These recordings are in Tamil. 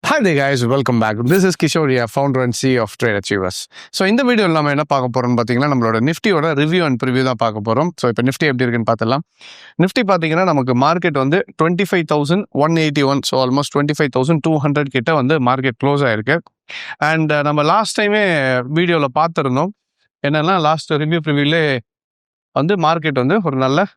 Hi there guys, welcome back. This is Kishore, founder and CEO of Trade Achievers. So இந்த வீடியோவில் நம்ம என்ன பார்க்க போகிறோம்னு பார்த்தீங்கன்னா நம்மளோட நிஃப்டியோட ரிவ்யூ அண்ட் ப்ரிவ்யூ தான் பார்க்க போகிறோம். ஸோ இப்போ நிஃப்டி எப்படி இருக்குன்னு பார்த்துலாம். நிஃப்டி பார்த்தீங்கன்னா நமக்கு மார்க்கெட் வந்து 25,181, ஸோ ஆல்மோஸ்ட் 25,200 கிட்ட வந்து மார்க்கெட் க்ளோஸ் ஆயிருக்கு. அண்ட் நம்ம லாஸ்ட் டைமே வீடியோவில் பார்த்துருந்தோம். என்னென்னா லாஸ்ட் ரிவ்யூ ப்ரிவ்யூலே வந்து மார்க்கெட் வந்து ஒரு நல்ல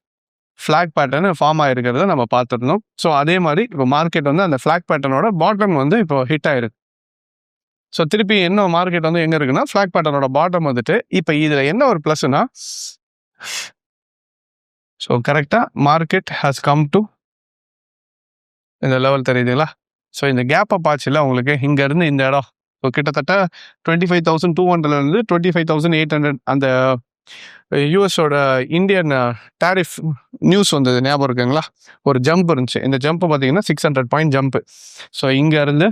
ஃப்ளாக் பேட்டர்னு ஃபார்ம் ஆகிருக்கிறத நம்ம பார்த்துருந்தோம். ஸோ அதே மாதிரி இப்போ மார்க்கெட் வந்து அந்த ஃப்ளாக் பேட்டர்னோட பாட்டம் வந்து இப்போ ஹிட் ஆயிருக்கு. ஸோ திருப்பி என்ன மார்க்கெட் வந்து எங்கே இருக்குன்னா ஃப்ளாக் பேட்டர்னோட பாட்டம் வந்துட்டு இப்போ இதில் என்ன ஒரு ப்ளஸ்னா, ஸோ கரெக்டாக மார்க்கெட் ஹாஸ் கம் டு இந்த லெவல் தெரியுதுங்களா. ஸோ இந்த கேப்பை பார்த்துல உங்களுக்கு இங்கேருந்து இந்த இடம் ஸோ கிட்டத்தட்ட 25,200 25,800 அந்த யூஎஸோட இந்தியன் டேரிஃப் நியூஸ் வந்தது ஞாபகம் இருக்குங்களா. ஒரு ஜம்ப் இருந்துச்சு. இந்த ஜம்ப் பார்த்தீங்கன்னா 600 பாயிண்ட் ஜம்ப். ஸோ இங்கேருந்து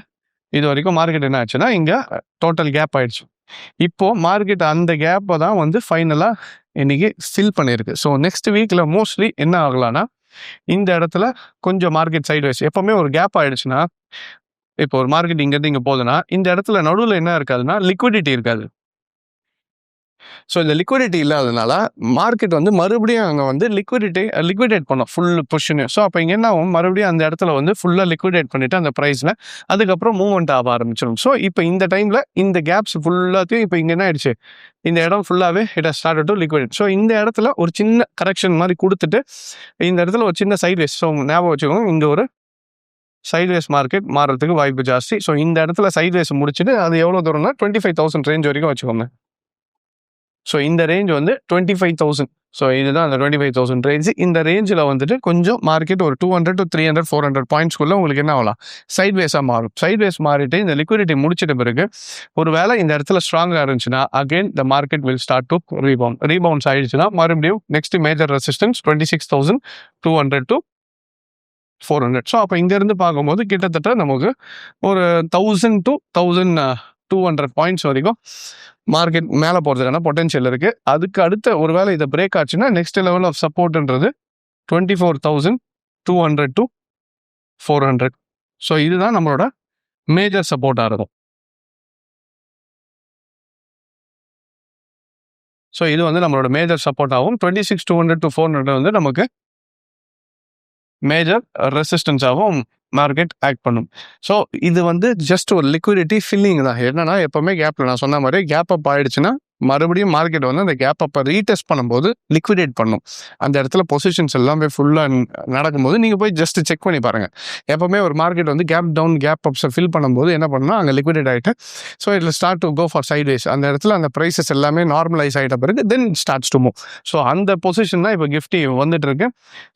இது வரைக்கும் மார்க்கெட் என்ன ஆச்சுன்னா இங்கே டோட்டல் கேப் ஆயிடுச்சு. இப்போது மார்க்கெட் அந்த கேப்பை தான் வந்து ஃபைனலாக இன்னைக்கு ஃபில் பண்ணியிருக்கு. ஸோ நெக்ஸ்ட் வீக்கில் மோஸ்ட்லி என்ன ஆகலான்னா இந்த இடத்துல கொஞ்சம் மார்க்கெட் சைட்வைஸ். எப்போவுமே ஒரு கேப் ஆயிடுச்சுன்னா இப்போ ஒரு மார்க்கெட் இங்கேருந்து இங்கே போகுதுன்னா இந்த இடத்துல நடுவில் என்ன இருக்காதுன்னா லிக்விடிட்டி இருக்காது. ஸோ இந்த லிக்விடிட்டி இல்லாததுனால மார்க்கெட் வந்து மறுபடியும் அங்கே வந்து லிக்விடேட் பண்ணோம் ஃபுல் பொசிஷனு. ஸோ அப்போ இங்கே என்ன ஆகும், மறுபடியும் அந்த இடத்துல வந்து ஃபுல்லாக லிக்விடேட் பண்ணிவிட்டு அந்த ப்ரைஸில் அதுக்கப்புறம் மூவ்மெண்ட் ஆக ஆரம்பிச்சிடும். ஸோ இப்போ இந்த டைமில் இந்த கேப்ஸ் ஃபுல்லாத்தையும் இப்போ இங்கே என்ன ஆயிடுச்சு, இந்த இடம் ஃபுல்லாகவே it has started to liquidate. So இந்த இடத்துல ஒரு சின்ன கரெக்ஷன் மாதிரி கொடுத்துட்டு இந்த இடத்துல ஒரு சின்ன சைட்வேஸ். ஸோ ஞாபகம் வச்சுக்கோங்க, இங்கே ஒரு சைட்வேஸ் மார்க்கெட் மாறுறதுக்கு வாய்ப்பு ஜாஸ்தி. ஸோ இந்த இடத்துல சைட்வேஸ் முடிச்சுட்டு அது எவ்வளோ தூரம்னா 25,000 ரேஞ்ச் வரைக்கும் வச்சுக்கோங்க. ஸோ இந்த ரேஞ்ச் வந்து 25,000. ஸோ இதுதான் அந்த 25,000 ரேஞ்ச். இந்த ரேஞ்சில் வந்துட்டு கொஞ்சம் மார்க்கெட் ஒரு 200 to 300 400 பாயிண்ட்ஸ்குள்ளே உங்களுக்கு என்ன ஆகலாம், சைட்வேஸாக மாறும். சைட்வேஸ் மாறிட்டு இந்த லிக்விடிட்டி முடிச்சிட்ட பிறகு ஒரு வேளை இந்த இடத்துல ஸ்ட்ராங்காக இருந்துச்சுன்னா again the market will start to rebounds ஆயிடுச்சுன்னா மறுபடியும் next major resistance 26,200 to 400. So அப்போ இங்கேருந்து பார்க்கும்போது கிட்டத்தட்ட நமக்கு ஒரு 1,000 to 1,200 பாயிண்ட்ஸ் வரைக்கும் மார்க்கெட் மேலே போகிறதுக்கான பொட்டன்ஷியல் இருக்குது. அதுக்கு அடுத்த ஒரு வேளை இதை பிரேக் ஆச்சுன்னா நெக்ஸ்ட் லெவல் ஆஃப் சப்போர்ட்ன்றது 24,200 to 400. ஸோ இதுதான் நம்மளோட மேஜர் சப்போர்ட்டாக இருக்கும். ஸோ இது வந்து நம்மளோட மேஜர் சப்போர்ட் ஆகும். 26,200 to 400 வந்து நமக்கு மேஜர் ரெசிஸ்டன்ஸாகவும் மார்க்கெட் ஆக்ட் பண்ணும். ஸோ இது வந்து ஜஸ்ட் ஒரு லிக்விடிட்டி ஃபில்லிங் தான். என்னன்னா எப்போவுமே கேப்பில் நான் சொன்ன மாதிரி கேப் அப் ஆயிடுச்சுன்னா மறுபடியும் மார்க்கெட் வந்து அந்த கேப் அப்போ ரீடெஸ்ட் பண்ணும்போது லிக்விடேட் பண்ணும். அந்த இடத்துல பொசிஷன்ஸ் எல்லாமே ஃபுல்லாக நடக்கும்போது நீங்கள் போய் ஜஸ்ட் செக் பண்ணி பாருங்கள். எப்போவுமே ஒரு மார்க்கெட் வந்து கேப் டவுன் கேப் அப்ஸை ஃபில் பண்ணும்போது என்ன பண்ணணும், அங்கே லிக்விடேட் ஆகிட்டு ஸோ இதில் start to go for sideways. அந்த இடத்துல அந்த ப்ரைஸஸ் எல்லாமே நார்மலைஸ் ஆகிட்ட பிறகு then starts to move. So அந்த பொசிஷன் தான் இப்போ நிஃப்டி வந்துட்டு இருக்கு.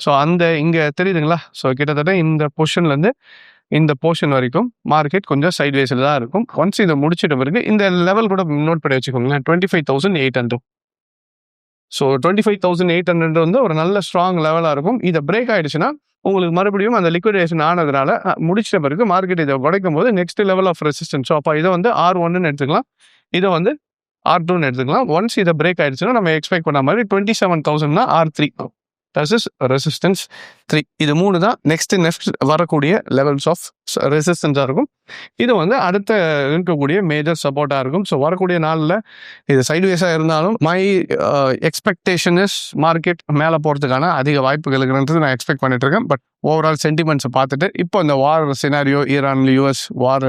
ஸோ அந்த இங்கே தெரியுதுங்களா. ஸோ கிட்டத்தட்ட இந்த பொசிஷன்லேருந்து இந்த போர்ஷன் வரைக்கும் மார்க்கெட் கொஞ்சம் சைட்வேஸில் தான் இருக்கும். ஒன்ஸ் இதை முடிச்சிட்ட பிறகு இந்த லெவல் கூட நோட் பண்ணி வச்சுக்கோங்களேன், 25,800. ஸோ 25,800 வந்து ஒரு நல்ல ஸ்ட்ராங் லெவலாக இருக்கும். இதை பிரேக் ஆகிடுச்சுன்னா உங்களுக்கு மறுபடியும் அந்த லிக்விடேஷன் ஆனதுனால முடிச்சிட்ட பிறகு மார்க்கெட் இதை உடைக்கும் போது next level of resistance. So அப்போ இதை வந்து R1ன்னு எடுத்துக்கலாம், இதை வந்து R2ன்னு எடுத்துக்கலாம். ஒன்ஸ் இதை பிரேக் ஆகிடுச்சுன்னா நம்ம எக்ஸ்பெக்ட் பண்ண மாதிரி 27,000னா R3 ரெசிஸ்டன்ஸ் 3. இது 3 தான் நெக்ஸ்ட் வரக்கூடிய லெவல்ஸ் ஆஃப் ரெசிஸ்டன்ஸாக இருக்கும். இது வந்து அடுத்த இருக்கக்கூடிய மேஜர் சப்போர்ட்டாக இருக்கும். ஸோ வரக்கூடிய நாளில் இது சைட்வேஸாக இருந்தாலும் மை எக்ஸ்பெக்டேஷன் இஸ் மார்க்கெட் மேலே போகிறதுக்கான அதிக வாய்ப்புகள் இருக்குன்றது நான் எக்ஸ்பெக்ட் பண்ணிட்டு இருக்கேன். பட் ஓவரால் சென்டிமெண்ட்ஸை பார்த்துட்டு இப்போ இந்த வார் சினாரியோ, ஈரான் யூஎஸ் வார்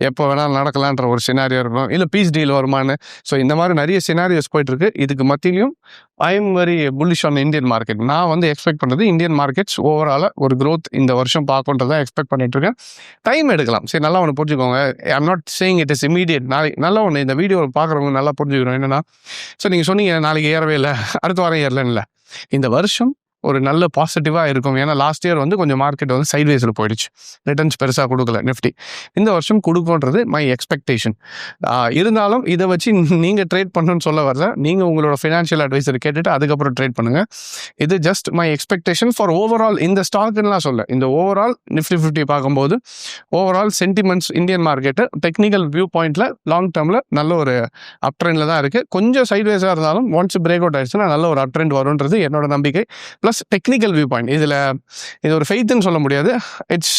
எப்போ வேணாலும் நடக்கலான்ற ஒரு சினாரியோ இருக்கும், இல்லை பீஸ் டீல் வருமானு. ஸோ இந்த மாதிரி நிறைய சினாரியோஸ் போயிட்டுருக்கு. இதுக்கு மத்தியிலையும் I am very bullish on Indian market. நான் வந்து எக்ஸ்பெக்ட் பண்ணுறது இந்தியன் மார்க்கெட்ஸ் ஓவராலாக ஒரு க்ரோத் இந்த வருஷம் பார்க்கன்றதான் எக்ஸ்பெக்ட் பண்ணிட்டு இருக்கேன். டைம் எடுக்கலாம். சரி, நல்லா ஒன்று புரிஞ்சுக்கோங்க. I'm not saying it is immediate. நாளைக்கு நல்லா ஒன்று இந்த வீடியோ பார்க்குறவங்க நல்லா புரிஞ்சுக்கிறோம். என்னன்னா, ஸோ நீங்கள் சொன்னீங்க நாளைக்கு ஏறவே இல்லை, அடுத்த வாரம் ஏறலன்னு இல்லை. இந்த வருஷம் ஒரு நல்ல பாசிட்டிவாக இருக்கும். ஏன்னா லாஸ்ட் இயர் வந்து கொஞ்சம் மார்க்கெட் வந்து சைட்வேஸில் போயிடுச்சு, ரிட்டர்ன்ஸ் பெருசாக கொடுக்கல நிஃப்டி. இந்த வருஷம் கொடுக்குன்றது மை எக்ஸ்பெக்டேஷன். இருந்தாலும் இதை வச்சு நீங்கள் ட்ரேட் பண்ணணும்னு சொல்ல வரல. நீங்கள் உங்களோட ஃபினான்ஷியல் அட்வைசர் கேட்டுட்டு அதுக்கப்புறம் ட்ரேட் பண்ணுங்கள். இது just my expectation for overall இந்த ஸ்டாக்குலாம் சொல்ல. இந்த ஓவரால் நிஃப்டி 50 பார்க்கும்போது overall sentiments Indian market technical view பாயிண்டில் லாங் டேர்மில் நல்ல ஒரு அப் ட்ரெண்டில் தான் இருக்குது. கொஞ்சம் சைட்வேஸாக இருந்தாலும் ஒன்ஸ் பிரேக் அவுட் ஆயிடுச்சுன்னா நல்ல ஒரு அப் ட்ரெண்ட் வரும்ன்றது என்னோட நம்பிக்கை. Plus plus technical view point. இது ஒரு ஃபெய்த்துன்னு சொல்ல முடியாது, இட்ஸ்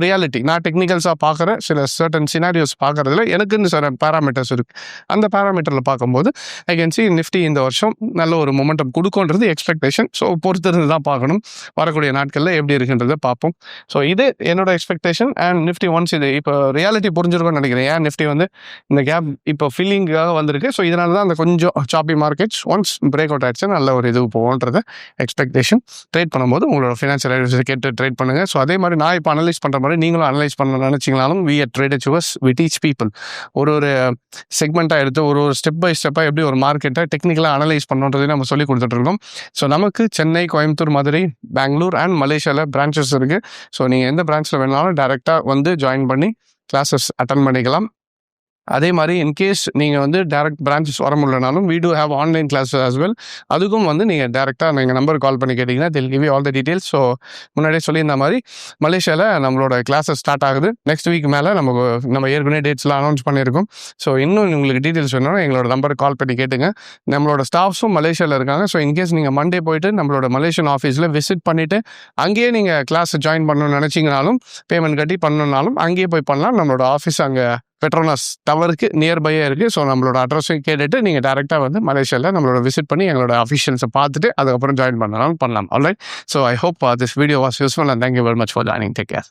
ரியாலிட்டி. நான் டெக்னிக்கல்ஸாக பார்க்குற சில சர்டன் சினாரியோஸ் பார்க்குறதுல எனக்குன்னு சில பேராமீட்டர்ஸ் இருக்குது. அந்த பேராமீட்டரில் பார்க்கும்போது ஐ கேன் சி நிஃப்டி இந்த வருஷம் நல்ல ஒரு மொமெண்டம் கொடுக்குன்றது எக்ஸ்பெக்டேஷன். ஸோ பொறுத்திருந்து தான் பார்க்கணும், வரக்கூடிய நாட்களில் எப்படி இருக்குன்றதை பார்ப்போம். ஸோ இது என்னோட எக்ஸ்பெக்டேஷன். அண்ட் நிஃப்டி ஒன்ஸ் இது இப்போ ரியாலிட்டி புரிஞ்சிருக்கும்னு நினைக்கிறேன். ஏன் நிஃப்டி வந்து இந்த கேப் இப்போ ஃபில்லிங்காக வந்திருக்கு. ஸோ இதனால தான் அந்த கொஞ்சம் சாப்பி மார்க்கெட்ஸ் ஒன்ஸ் பிரேக் அவுட் ஆயிடுச்சு நல்ல ஒரு இது போகும்ன்றத எக்ஸ்பெக்டேஷன். ட்ரேட் பண்ணும்போது உங்களோட ஃபினான்ஷியல் அட்வைசர் கேட்டு ட்ரேட் பண்ணுங்கள். ஸோ அதே மாதிரி நான் இப்போ அனலைஸ் பண்ணுற மாதிரி நீங்களும் அனலைஸ் பண்ண நினச்சிங்கனாலும் we are traders yours, we teach people. ஒரு செக்மெண்ட்டாக எடுத்து ஒரு ஸ்டெப் பை ஸ்டெப்பாக எப்படி ஒரு மார்க்கெட்டை டெக்னிக்கலாக அனலைஸ் பண்ணுறதையும் நம்ம சொல்லி கொடுத்துட்ருக்கோம். ஸோ நமக்கு சென்னை, கோயம்புத்தூர், மதுரை, பெங்களூர் அண்ட் மலேசியாவில் பிரான்ச்சஸ் இருக்குது. ஸோ நீங்கள் எந்த பிரான்ச்சில் வேணாலும் டேரெக்டாக வந்து ஜாயின் பண்ணி கிளாஸஸ் அட்டன் பண்ணிக்கலாம். அதே மாதிரி இன்கேஸ் நீங்கள் வந்து டேரக்ட் பிரான்ச்சஸ் வர முடியலனாலும் we do have online classes as well. அதுக்கும் வந்து நீங்கள் டேரெக்டாக நீங்கள் நம்பருக்கு கால் பண்ணி கேட்டிங்கன்னா they'll give you all the details. So முன்னாடியே சொல்லியிருந்த மாதிரி மலேசியாவில் நம்மளோட கிளாஸஸ் ஸ்டார்ட் ஆகுது நெக்ஸ்ட் வீக் மேலே. நம்ம ஏற்கனவே டேட்ஸ்லாம் அனௌன்ஸ் பண்ணியிருக்கோம். ஸோ இன்னும் உங்களுக்கு டீட்டெயில்ஸ் வேணும்னா எங்களோட நம்பருக்கு கால் பண்ணி கேட்டுங்க. நம்மளோட ஸ்டாஃப்ஸும் மலேசியாவில் இருக்காங்க. ஸோ இன்கேஸ் நீங்கள் மண்டே போயிட்டு நம்மளோட மலேசியன் ஆஃபீஸில் விசிட் பண்ணிவிட்டு அங்கேயே நீங்கள் கிளாஸ் ஜாயின் பண்ணணும்னு நினச்சிங்கனாலும் பேமெண்ட் கட்டி பண்ணணுன்னாலும் அங்கேயே போய் பண்ணலாம். நம்மளோட ஆஃபீஸ் அங்கே பெட்ரோனாஸ் டவருக்கு நியர்பையே இருக்குது. ஸோ நம்மளோட அட்ரஸையும் கேட்டுட்டு நீங்கள் டேரெக்டாக வந்து மலேசியாவில் நம்மளோட விசிட் பண்ணி எங்களோட அஃபிஷியல்ஸை பார்த்துட்டு அதுக்கப்புறம் ஜாயின் பண்ணலாம். Alright. So I hope this video was useful and thank you very much for joining. Take care.